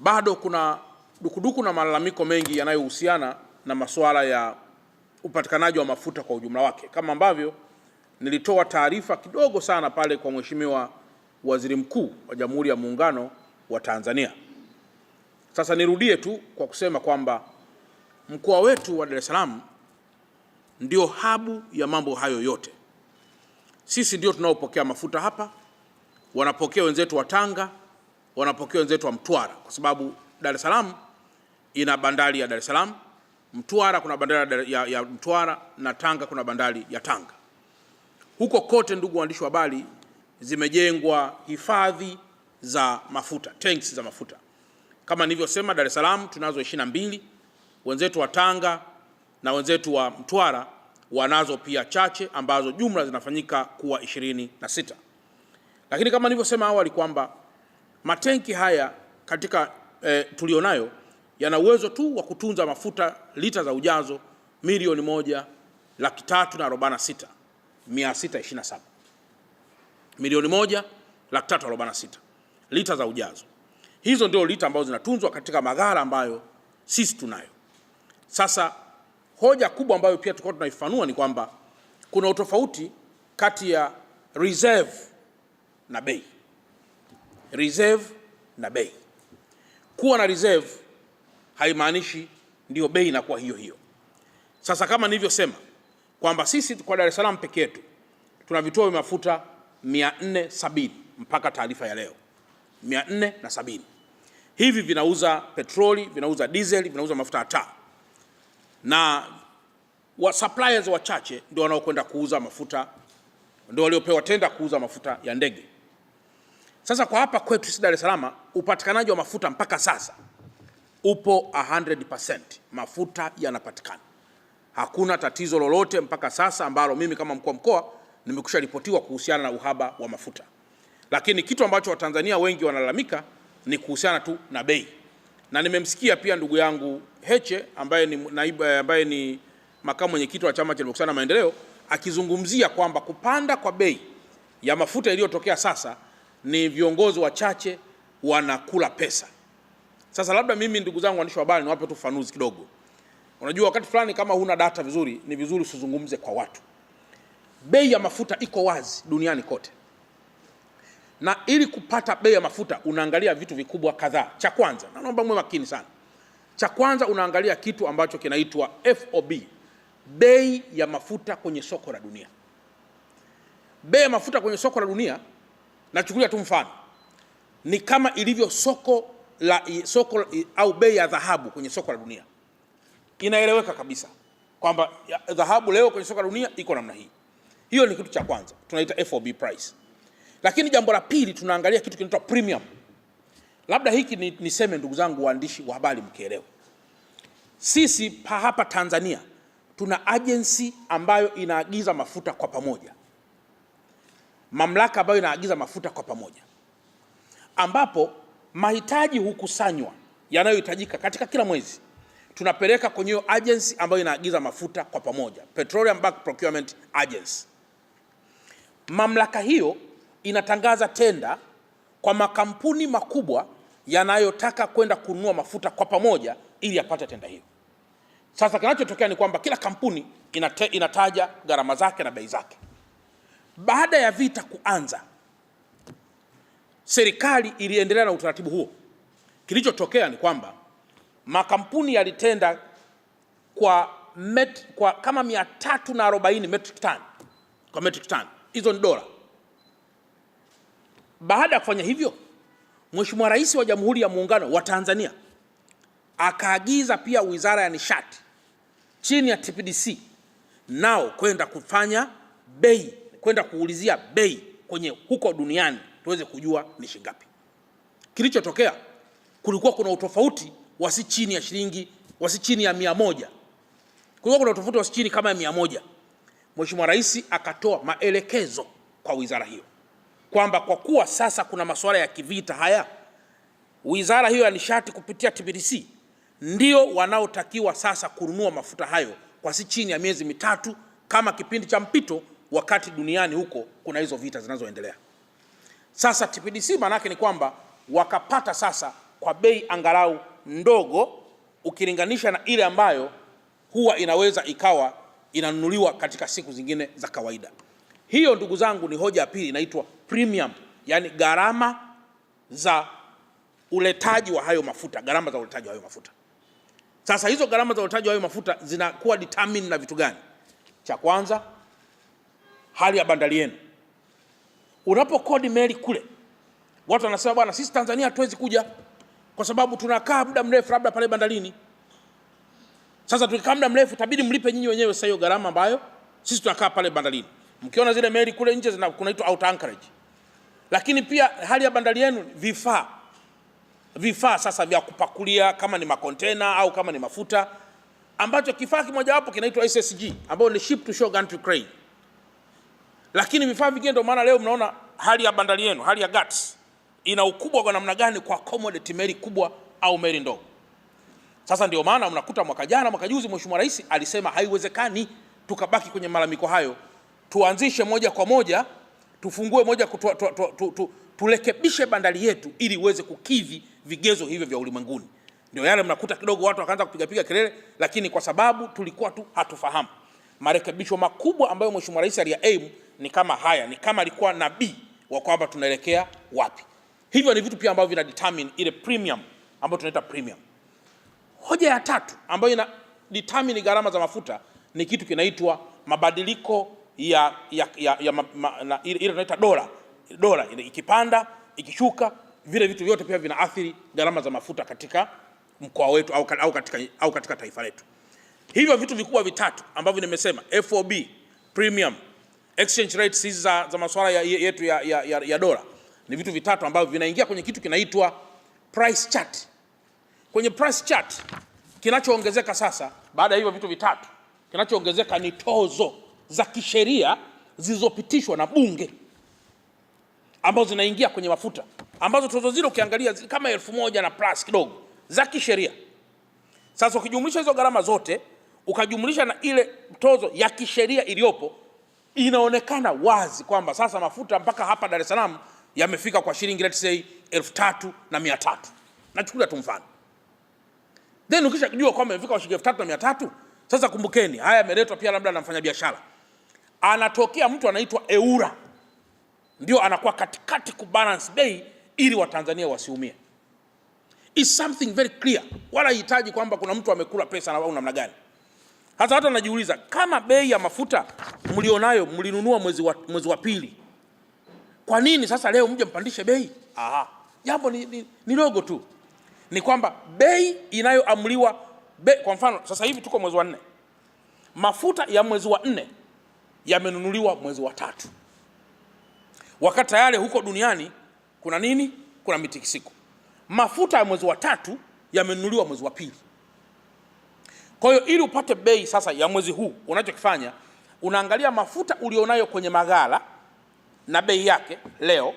bado kuna dukuduku na malalamiko mengi yanayohusiana na masuala ya upatikanaji wa mafuta kwa ujumla wake, kama ambavyo nilitoa taarifa kidogo sana pale kwa Mheshimiwa Waziri Mkuu wa Jamhuri ya Muungano wa Tanzania. Sasa nirudie tu kwa kusema kwamba mkoa wetu wa Dar es Salaam ndio habu ya mambo hayo yote. Sisi ndio tunaopokea mafuta hapa, wanapokea wenzetu wa Tanga, wanapokea wenzetu wa Mtwara, kwa sababu Dar es Salaam ina bandari ya Dar es Salaam, Mtwara kuna bandari ya Mtwara, na Tanga kuna bandari ya Tanga. Huko kote, ndugu waandishi wa habari, zimejengwa hifadhi za mafuta, tanks za mafuta. Kama nilivyosema, Dar es Salaam tunazo 22, wenzetu wa Tanga na wenzetu wa Mtwara wanazo pia chache ambazo jumla zinafanyika kuwa 26. Lakini kama nilivyosema awali kwamba matenki haya katika tulionayo yana uwezo tu wa kutunza mafuta lita za ujazo 1,346,627. 1,346,627 lita za ujazo. Hizo ndio lita ambazo zinatunzwa katika maghala ambayo sisi tunayo. Sasa hoja kubwa ambayo pia tulikuwa tunaifanua ni kwamba kuna utofauti kati ya reserve na bei. Reserve na bei. Kuwa na reserve haimaanishi ndio bei inakuwa hiyo hiyo. Sasa kama nilivyosema kwamba sisi kwa Dar es Salaam pekee yetu tuna vituo vya mafuta 470 mpaka taarifa ya leo. 470. Hivi vinauza petroli, vinauza diesel, vinauza mafuta ya taa. Na suppliers wachache ndio wanaokwenda kuuza mafuta, ndio waliopewa tenda kuuza mafuta ya ndege. Sasa kwa hapa kwetu sisi Dar es Salaam, upatikanaji wa mafuta mpaka sasa upo 100%. Mafuta yanapatikana. Hakuna tatizo lolote mpaka sasa ambalo mimi kama mkuu wa mkoa nimekusha ripotiwa kuhusiana na uhaba wa mafuta. Lakini kitu ambacho Watanzania wengi wanalalamika ni kuhusiana tu na bei. Na nimemsikia pia ndugu yangu Heche ambaye ni makamu mwenyekiti wa Chama cha Demokrasia na Maendeleo akizungumzia kwamba kupanda kwa bei ya mafuta iliyotokea sasa ni viongozi wachache wanakula pesa. Sasa labda mimi, ndugu zangu waandishi wa habari, niwape tu ufafanuzi kidogo. Unajua, wakati fulani kama huna data vizuri, ni vizuri usizungumze kwa watu. Bei ya mafuta iko wazi duniani kote. Na ili kupata bei ya mafuta unaangalia vitu vikubwa kadhaa. Cha kwanza, na naomba mwe makini sana. Cha kwanza unaangalia kitu ambacho kinaitwa FOB, bei ya mafuta kwenye soko la dunia. Bei ya mafuta kwenye soko la dunia, nachukulia tu mfano, ni kama ilivyo soko au bei ya dhahabu kwenye soko la dunia. Inaeleweka kabisa kwamba dhahabu leo kwenye soko la dunia iko namna hii. Hiyo ni kitu cha kwanza, tunaita FOB price. Lakini jambo la pili, tunaangalia kitu kinaitwa premium. Labda hiki niseme ndugu zangu waandishi wa habari mkielewa. Sisi hapa Tanzania tuna agency ambayo inaagiza mafuta kwa pamoja. Mamlaka ambayo inaagiza mafuta kwa pamoja, ambapo mahitaji hukusanywa yanayohitajika katika kila mwezi, tunapeleka kwenye hiyo agency ambayo inaagiza mafuta kwa pamoja, Petroleum Bulk Procurement Agency. Mamlaka hiyo inatangaza tenda kwa makampuni makubwa yanayotaka kwenda kununua mafuta kwa pamoja ili yapate tenda hiyo. Sasa kinachotokea ni kwamba kila kampuni inataja gharama zake na bei zake. Baada ya vita kuanza, serikali iliendelea na utaratibu huo. Kilichotokea ni kwamba makampuni yalitenda kwa kama 340 metric ton kwa metric ton. Hizo ni dola. Baada ya kufanya hivyo, Mheshimiwa Rais wa Jamhuri ya Muungano wa Tanzania akaagiza pia Wizara ya Nishati chini ya TPDC nao kwenda kufanya bei, kwenda kuulizia bei kwenye huko duniani tuweze kujua ni shilingi ngapi. Kilichotokea, kulikuwa kuna utofauti wasi chini ya 100. Kulikuwa kuna utofauti wasi chini kama 100. Mheshimiwa Rais akatoa maelekezo kwa wizara hiyo kwamba kwa kuwa sasa kuna masuala ya kivita haya, wizara hiyo ya nishati kupitia TPDC ndio wanaotakiwa sasa kununua mafuta hayo kwa si chini ya miezi 3 kama kipindi cha mpito, wakati duniani huko kuna hizo vita zinazoendelea. Sasa TPDC maana yake ni kwamba wakapata sasa kwa bei angalau ndogo ukilinganisha na ile ambayo huwa inaweza ikawa inanunuliwa katika siku zingine za kawaida. Hiyo ndugu zangu ni hoja ya pili, inaitwa premium, yani gharama za uletaji wa hayo mafuta, gharama za uletaji wa hayo mafuta. Sasa hizo gharama za uletaji wa hayo mafuta zinakuwa determine na vitu gani? Cha kwanza, hali ya bandari yenu. Unapokodi meli kule, watu wanasema bwana, sisi Tanzania hatuwezi kuja kwa sababu tunakaa muda mrefu labda pale bandarini. Sasa tukikaa muda mrefu itabidi mlipe nyinyi wenyewe sasa hiyo gharama ambayo sisi tunakaa pale bandarini. Mkiona zile meli kule nje kunaitwa out anchorage. Lakini pia hali ya bandari yenu, vifaa sasa vya kupakulia, kama ni makontena au kama ni mafuta, ambacho kifaa kimoja wapo kinaitwa SSG ambayo ni ship to shore gantry crane. Lakini vifaa vingine, ndio maana leo mnaona hali ya bandari yenu, hali ya guts ina ukubwa kwa namna gani kwa accommodate meli kubwa au meli ndogo. Sasa ndio maana mnakuta mwaka jana, mwaka juzi, Mheshimiwa Rais alisema haiwezekani tukabaki kwenye malalamiko hayo, tuanzishe moja kwa moja, tufungue moja, turekebishe bandari yetu ili iweze kukidhi vigezo hivyo vya ulimwenguni. Ndio yale mnakuta kidogo watu wakaanza kupiga kelele, lakini kwa sababu tulikuwa tu hatufahamu. Marekebisho makubwa ambayo Mheshimiwa Rais aim ni kama haya, ni kama alikuwa nabii wa kwamba tunaelekea wapi. Hivyo ni vitu pia ambavyo vina determine ile premium ambayo tunaita premium. Hoja ya tatu ambayo ina determine gharama za mafuta ni kitu kinaitwa mabadiliko ile tunaita dola. Dola ikipanda, ikishuka, vile vitu vyote pia vinaathiri gharama za mafuta katika mkoa wetu au katika taifa letu. Hivyo vitu vikubwa vitatu ambavyo nimesema, FOB, premium, exchange rates hizi za masuala yetu ya dola, ni vitu vitatu ambavyo vinaingia kwenye kitu kinaitwa price chart. Kwenye price chart, kinachoongezeka sasa baada ya hivyo vitu vitatu, kinachoongezeka ni tozo za kisheria zilizopitishwa na bunge ambazo zinaingia kwenye mafuta, ambazo tozo zile ukiangalia kama 1000 na plus kidogo za kisheria. Sasa ukijumlisha hizo gharama zote, ukajumlisha na ile tozo ya kisheria iliyopo, inaonekana wazi kwamba sasa mafuta mpaka hapa Dar es Salaam yamefika kwa shilingi let's say 3300. Nachukulia tu mfano. Then ukisha kujua kwamba yamefika kwa shilingi 3300, sasa kumbukeni haya yameletwa pia labda na mfanyabiashara. Anatokea mtu anaitwa EWURA, ndio anakuwa katikati kubalance bei ili Watanzania wasiumie. Is something very clear. Wala hitaji kwamba kuna mtu amekula pesa na au namna gani. Hata watu wanajiuliza, kama bei ya mafuta mlionayo mlinunua mwezi wa pili, kwa nini sasa leo mje mpandishe bei? Jambo ni dogo tu. Ni kwamba bei inayoamliwa, kwa mfano sasa hivi tuko mwezi wa 4. Mafuta ya mwezi wa 4 yamenunuliwa mwezi wa 3. Wakati tayari huko duniani kuna nini? Kuna mitikisiko. Mafuta ya mwezi wa 3 yamenunuliwa mwezi wa 2. Kwa hiyo ili upate bei sasa ya mwezi huu, unachokifanya unaangalia mafuta ulionayo kwenye maghala na bei yake leo,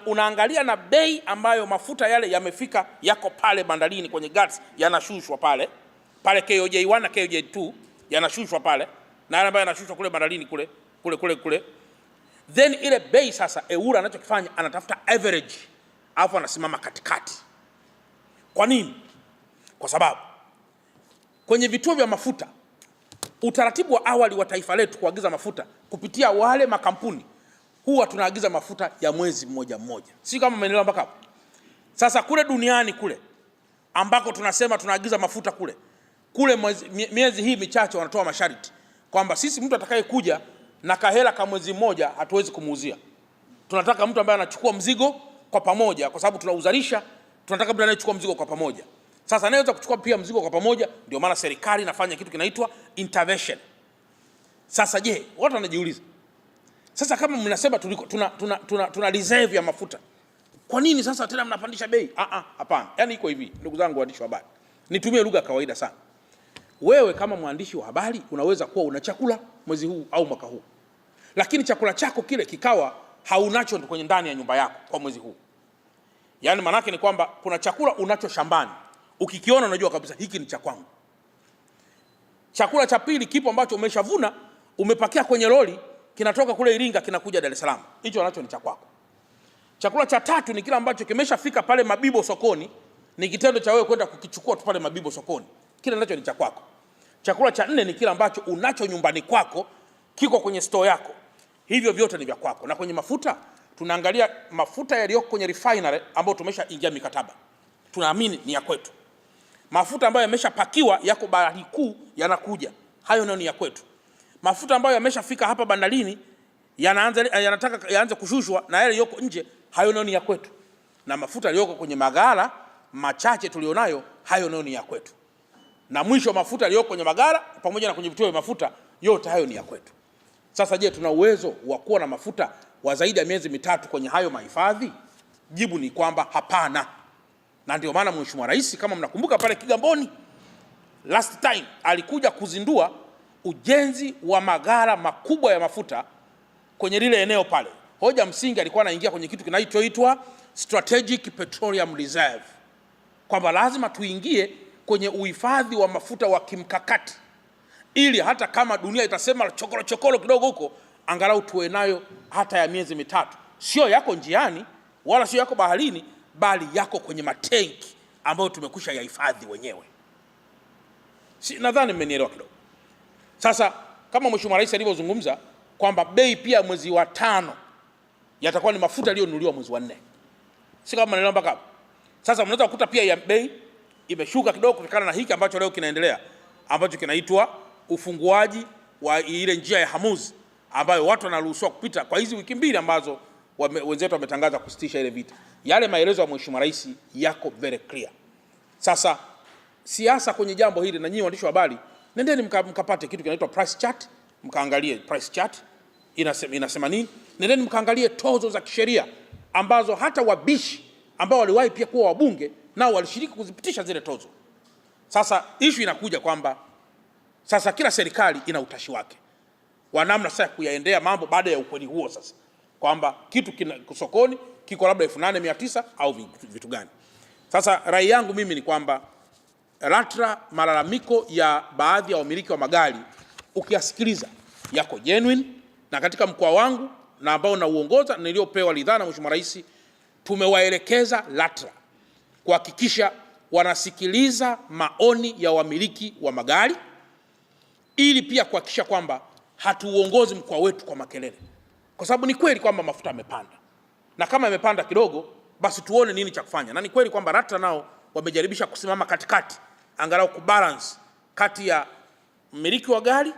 unaangalia na bei ambayo mafuta yale yamefika yako pale bandarini kwenye guts, yanashushwa pale KOJ1 na KOJ2 yanashushwa pale, na yale ambayo yanashushwa kule bandarini kule. Then ile bei sasa EWURA anachokifanya anatafuta average, alafu anasimama katikati. Kwa nini? Kwa sababu kwenye vituo vya mafuta, utaratibu wa awali wa taifa letu kuagiza mafuta kupitia wale makampuni, huwa tunaagiza mafuta ya mwezi mmoja. Si kama maendeleo mpaka hapo. Sasa kule duniani kule ambako tunasema tunaagiza mafuta kule miezi hii michache wanatoa masharti kwamba sisi mtu atakaye kuja na kahela ka mwezi mmoja hatuwezi kumuuzia. Tunataka mtu ambaye anachukua mzigo kwa pamoja, kwa sababu tunauzalisha, tunataka mtu anayechukua mzigo kwa pamoja. Sasa anaweza kuchukua pia mzigo kwa pamoja, ndio maana serikali inafanya kitu kinaitwa intervention. Sasa je, watu wanajiuliza, sasa kama mnasema tuna reserve ya mafuta, kwa nini sasa tena mnapandisha bei? Hapana. Yaani iko hivi, ndugu zangu waandishi wa habari. Nitumie lugha kawaida sana. Wewe kama mwandishi wa habari unaweza kuwa una chakula mwezi huu au mwaka huu, lakini chakula chako kile kikawa haunacho kwenye ndani ya nyumba yako kwa mwezi huu. Yaani manake ni kwamba kuna chakula unacho shambani, ukikiona unajua kabisa hiki ni cha kwangu. Chakula cha pili kipo ambacho umeshavuna, umepakia kwenye lori, kinatoka kule Iringa kinakuja Dar es Salaam, hicho anacho ni cha kwako. Chakula cha tatu ni kile ambacho kimeshafika pale Mabibo sokoni, ni kitendo cha wewe kwenda kukichukua tu pale Mabibo sokoni, kile nacho ni cha kwako. Chakula cha nne ni kile ambacho unacho nyumbani kwako, kiko kwenye store yako, hivyo vyote ni vya kwako. Na kwenye mafuta tunaangalia mafuta yaliyoko kwenye refinery ambayo tumeshaingia mikataba, tunaamini ni ya kwetu. Mafuta ambayo yameshapakiwa yako Bahari Kuu yanakuja, hayo nayo ni ya kwetu. Mafuta ambayo yameshafika hapa bandarini yanataka yaanze kushushwa na yale yoko nje, hayo nayo ni ya kwetu. Na mafuta yaliyoko kwenye maghala machache tulionayo, hayo nayo ni ya kwetu. Na mwisho mafuta yaliyoko kwenye maghala pamoja na kwenye vituo vya mafuta, yote hayo ni ya kwetu. Sasa je, tuna uwezo wa kuwa na mafuta wa zaidi ya miezi mitatu kwenye hayo mahifadhi? Jibu ni kwamba hapana. Na ndio maana Mheshimiwa Rais, kama mnakumbuka, pale Kigamboni last time alikuja kuzindua ujenzi wa maghala makubwa ya mafuta kwenye lile eneo pale. Hoja msingi alikuwa anaingia kwenye kitu kinachoitwa Strategic Petroleum Reserve, kwamba lazima tuingie kwenye uhifadhi wa mafuta wa kimkakati, ili hata kama dunia itasema chokolo kidogo huko, angalau tuwe nayo hata ya miezi mitatu. Sio yako njiani wala sio yako baharini, bali yako kwenye matenki ambayo tumekusha yahifadhi wenyewe. Nadhani mmenielewa kidogo. Sasa kama Mheshimiwa Rais alivyozungumza kwamba bei pia mwezi wa 5 yatakuwa ni mafuta yaliyonunuliwa mwezi wa 4. Si kama mnaelewa mpaka hapo. Sasa mnaweza kukuta pia ya bei imeshuka kidogo kutokana na hiki ambacho leo kinaendelea, ambacho kinaitwa ufunguaji wa ile njia ya Hormuz, ambayo watu wanaruhusiwa kupita kwa hizi wiki mbili ambazo wenzetu wametangaza kusitisha ile vita. Yale maelezo ya Mheshimiwa Rais yako very clear. Sasa siasa kwenye jambo hili, na nyinyi waandishi wa habari, nendeni mkapate kitu kinaitwa price chart, mkaangalie price chart inasema nini. Nendeni mkaangalie tozo za kisheria ambazo hata wabishi ambao waliwahi pia kuwa wabunge nao walishiriki kuzipitisha zile tozo. Sasa issue inakuja kwamba sasa kila serikali ina utashi wake wa namna sasa kuyaendea mambo baada ya ukweli huo, sasa kwamba kitu sokoni kiko labda 8,900 au vitu gani. Sasa rai yangu mimi ni kwamba LATRA, malalamiko ya baadhi ya wamiliki wa magari ukiyasikiliza yako genuine, na katika mkoa wangu na ambao na uongoza niliopewa ridhaa na Mheshimiwa Rais, tumewaelekeza LATRA kuhakikisha wanasikiliza maoni ya wamiliki wa magari, ili pia kuhakikisha kwamba hatuuongozi mkoa wetu kwa makelele, kwa sababu ni kweli kwamba mafuta yamepanda, na kama yamepanda kidogo basi tuone nini cha kufanya. Na ni kweli kwamba LATRA nao wamejaribisha kusimama katikati, angalau kubalance kati ya mmiliki wa gari,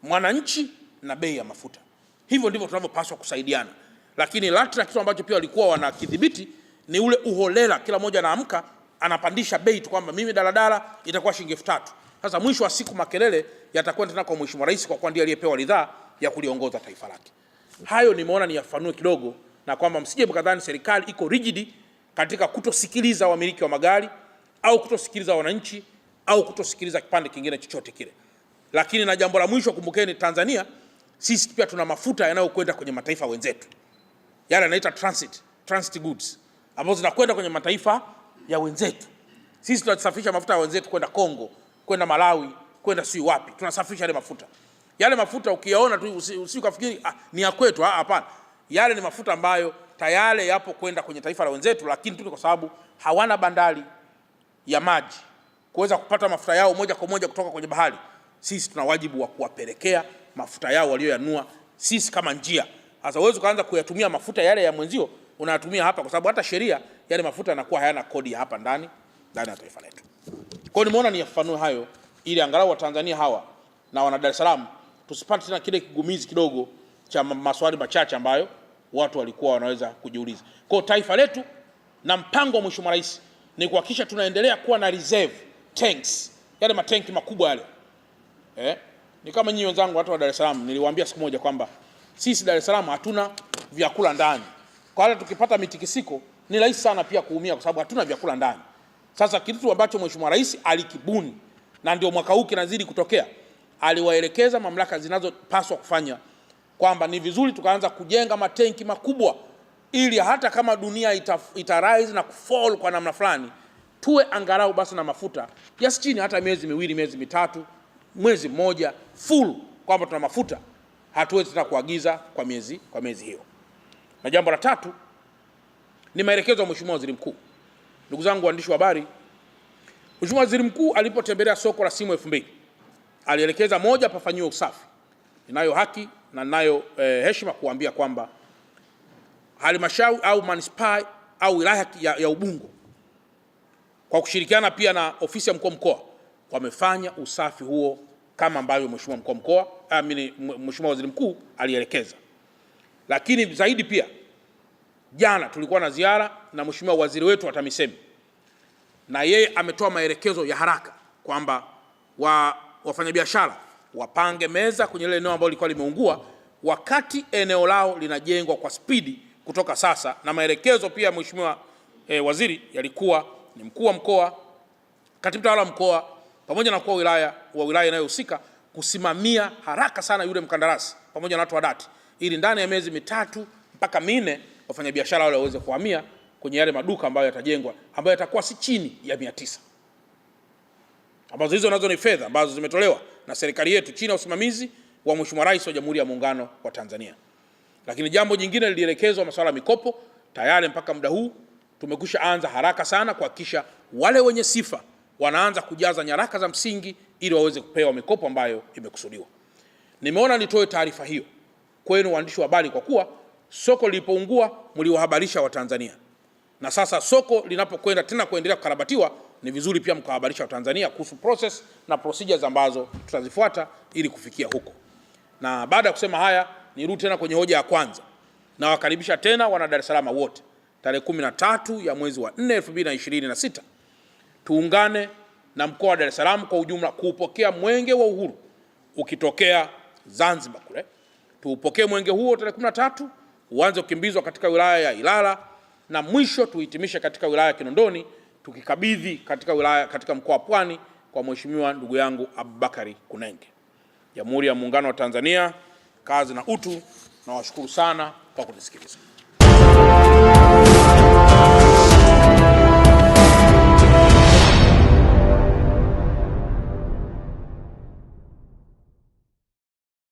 mwananchi na bei ya mafuta. Hivyo ndivyo tunavyopaswa kusaidiana. Lakini LATRA kitu ambacho pia walikuwa wanakidhibiti ni ule uholela, kila mmoja anaamka anapandisha bei tu kwamba mimi daladala itakuwa shilingi 3,000. Sasa mwisho wa siku makelele yatakwenda tena kwa Mheshimiwa Rais, kwa kuwa ndiye aliyepewa ridhaa ya kuliongoza taifa lake. Hayo nimeona ni yafanue kidogo, na kwamba msije mkadhani serikali iko rigid katika kutosikiliza wamiliki wa magari au kutosikiliza wananchi au kutosikiliza kipande kingine chochote kile. Lakini na jambo la mwisho, kumbukeni Tanzania sisi pia tuna mafuta yanayokwenda kwenye mataifa wenzetu, yale yanaita transit goods, ambazo zinakwenda kwenye mataifa ya wenzetu. Sisi tunasafisha mafuta ya wenzetu kwenda Kongo, kwenda Malawi, kwenda si wapi, tunasafisha yale mafuta. Yale mafuta ukiyaona tu usikafikiri ni ya kwetu, hapana. Yale ni mafuta ambayo tayari yapo kwenda kwenye taifa la wenzetu, lakini tu kwa sababu hawana bandari ya maji kuweza kupata mafuta yao moja kwa moja kutoka kwenye bahari, sisi tuna wajibu wa kuwapelekea mafuta yao walioyanua sisi kama njia. Sasa uwezo kaanza kuyatumia mafuta yale ya mwenzio unayatumia hapa, kwa sababu hata sheria yale mafuta yanakuwa hayana kodi hapa ndani ya taifa letu. Kwa hiyo nimeona niyafanue hayo, ili angalau wa Tanzania hawa na wana Dar es Salaam tusipate tena kile kigumizi kidogo cha maswali machache ambayo watu walikuwa wanaweza kujiuliza. Kwa hiyo taifa letu na mpango wa Mheshimiwa Rais ni kuhakikisha tunaendelea kuwa na reserve tanks, yale matenki makubwa yale. Ni kama nyinyi wenzangu watu wa Dar es Salaam, niliwaambia siku moja kwamba sisi Dar es Salaam hatuna vyakula ndani. Kwa hiyo tukipata mitikisiko ni rahisi sana pia kuumia, kwa sababu hatuna vyakula ndani. Sasa kitu ambacho Mheshimiwa Rais alikibuni, na ndio mwaka huu kinazidi kutokea, aliwaelekeza mamlaka zinazopaswa kufanya kwamba ni vizuri tukaanza kujenga matenki makubwa, ili hata kama dunia ita rise na kufall kwa namna fulani, tuwe angalau basi na mafuta kiasi chini hata miezi 2, miezi 3, mwezi mmoja full, kwamba tuna mafuta, hatuwezi tena kuagiza kwa miezi hiyo. Na jambo la tatu, ni maelekezo ya Mheshimiwa Waziri Mkuu. Ndugu zangu waandishi wa habari, Mheshimiwa Waziri Mkuu alipotembelea soko la Simu 2000 alielekeza moja, pafanyiwe usafi. Ninayo haki na ninayo heshima kuambia kwamba halmashauri au manispaa au wilaya ya Ubungo kwa kushirikiana pia na ofisi ya mkuu wa mkoa wamefanya usafi huo kama ambavyo Mheshimiwa Waziri Mkuu alielekeza. Lakini zaidi pia, jana tulikuwa na ziara na Mheshimiwa waziri wetu wa TAMISEMI, na yeye ametoa maelekezo ya haraka kwamba wafanyabiashara wapange meza kwenye ile eneo ambalo lilikuwa limeungua wakati eneo lao linajengwa kwa spidi kutoka sasa. Na maelekezo pia Mheshimiwa waziri yalikuwa ni mkuu wa mkoa, katibu tawala mkoa pamoja na mkuu wa wilaya inayohusika kusimamia haraka sana yule mkandarasi pamoja na watu wa dati, ili ndani ya miezi 3 mpaka 4 wafanyabiashara wale waweze kuhamia kwenye yale maduka ambayo yatajengwa, ambayo yatakuwa si chini ya 900, ambazo hizo nazo ni fedha ambazo zimetolewa na serikali yetu chini ya usimamizi wa Mheshimiwa Rais wa Jamhuri ya Muungano wa Tanzania. Lakini jambo jingine lilielekezwa masuala ya mikopo. Tayari mpaka muda huu tumekwisha anza haraka sana kuhakikisha wale wenye sifa wanaanza kujaza nyaraka za msingi ili waweze kupewa mikopo ambayo imekusudiwa. Nimeona nitoe taarifa hiyo kwenu waandishi wa habari, kwa kuwa soko lilipoungua mliwahabarisha Watanzania, na sasa soko linapokwenda tena kuendelea kukarabatiwa ni vizuri pia mkahabarisha Watanzania kuhusu process na procedures ambazo tutazifuata ili kufikia huko. Na baada ya kusema haya, nirudi tena kwenye hoja ya kwanza. Na wakaribisha tena wana Dar es Salaam wote tarehe 13 ya mwezi wa 4 2026 tuungane na mkoa wa Dar es Salaam kwa ujumla kuupokea mwenge wa uhuru ukitokea Zanzibar kule. Tuupokee mwenge huo tarehe 13, uanze kukimbizwa katika wilaya ya Ilala na mwisho tuhitimishe katika wilaya ya Kinondoni, tukikabidhi katika mkoa wa Pwani kwa Mheshimiwa ndugu yangu Abubakari Kunenge. Jamhuri ya Muungano wa Tanzania, kazi na utu. Na washukuru sana kwa kunisikiliza.